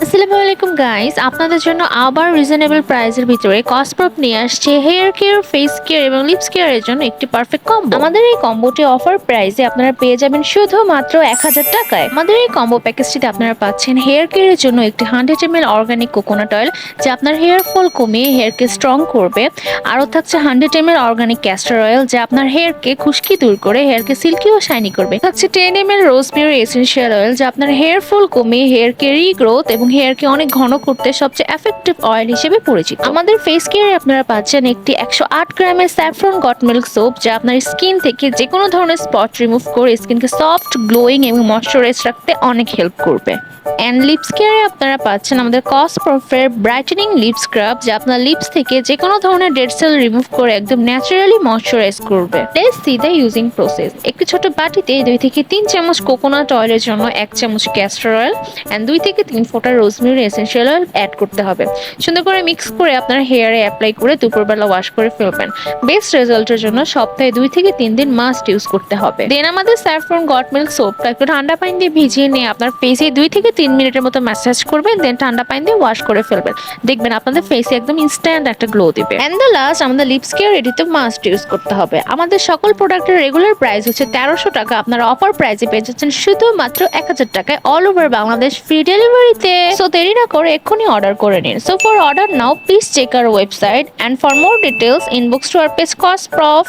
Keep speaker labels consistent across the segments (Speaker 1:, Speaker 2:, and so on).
Speaker 1: আসসালামু আলাইকুম গাইস, আপনাদের জন্য আবার রিজনেবল প্রাইসের ভিতরে কসপ্রপ নিয়ে আসছে হেয়ার কেয়ার, ফেস কেয়ার এবং লিপস কেয়ারের জন্য একটি পারফেক্ট কম্বো। আমাদের এই কম্বোটি অফার প্রাইসে আপনারা পেয়ে যাবেন শুধুমাত্র 1000 টাকায়। আমাদের এই কম্বো প্যাকেজটিতে আপনারা পাচ্ছেন হেয়ার কেয়ারের জন্য একটি 100 ml অর্গানিক কোকোনাট অয়েল, যা আপনার হেয়ার ফল কমিয়ে হেয়ারকে স্ট্রং করবে। আরও থাকছে 100 ml অর্গানিক ক্যাস্টর অয়েল, যা আপনার হেয়ারকে খুশকি দূর করে হেয়ারকে সিল্কি ও শাইনি করবে। থাকছে 10 ml রোজমেরি এসেনশিয়াল অয়েল, যা আপনার হেয়ার ফল কমিয়ে হেয়ারকে রিগ্রোথ এবং হেয়ারকে অনেক ঘন করতে সবচেয়ে এফেক্টিভ অয়েল হিসেবে পরিচিত। আমাদের ফেস কেয়ারে আপনারা পাচ্ছেন একটি 108 গ্রামের স্যাফরন গট মিল্ক সোপ, যা আপনার স্কিন থেকে যে কোনো ধরনের স্পট রিমুভ করে স্কিনকে সফট, গ্লোয়িং এবং ময়শ্চারাইজ রাখতে অনেক হেল্প করবে। অ্যান্ড লিপস কেয়ারে আপনারা পাচ্ছেন আমাদের কসপ্রফের ব্রাইটেনিং লিপ স্ক্রাব, যা আপনার লিপস থেকে যে কোনো ধরনের ডেড সেল রিমুভ করে একদম ন্যাচারালি ময়শ্চারাইজ করবে। Let's see the using process. একটি ছোট বাটিতে 2 থেকে 3 চামচ কোকোনাট অয়েলের জন্য 1 চামচ ক্যাস্টর অয়েল অ্যান্ড 2 থেকে 3 ফোঁটা রোজমেরি এসেনশিয়াল অয়েল অ্যাড করতে হবে। সুন্দর করে মিক্স করে আপনার হেয়ারে অ্যাপ্লাই করে দুপুরবেলা ওয়াশ করে ফেলবেন। বেস্ট রেজাল্টের জন্য সপ্তাহে 2 থেকে 3 দিন মাস্ট ইউজ করতে হবে। দেন আমাদের স্যাফরন গট মিল্ক সোপটা একটু ঠান্ডা পানি দিয়ে ভিজিয়ে নিয়ে আপনার ফেসে 2 থেকে 3 মিনিটের মতো ম্যাসাজ করবেন, দেন ঠান্ডা পানি দিয়ে ওয়াশ করে ফেলবেন। দেখবেন আপনাদের ফেসে একদম ইনস্ট্যান্ট একটা গ্লো দিবে। এন্ড দ্য লাস্ট, আমাদের লিপস কেয়ার এটিতে মাস্ট ইউজ করতে হবে। আমাদের সকল প্রোডাক্টের রেগুলার প্রাইস হচ্ছে 1300 টাকা, আপনারা অফার প্রাইসে পেয়ে যাচ্ছেন শুধুমাত্র 1000 টাকায় অল ওভার বাংলাদেশ ফ্রি ডেলিভারিতে। সো দেরি না করে এক্ষুনি অর্ডার করে নিন। So for order now please check our website, and for more details inbox to our page Cosprof.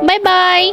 Speaker 1: Bye bye.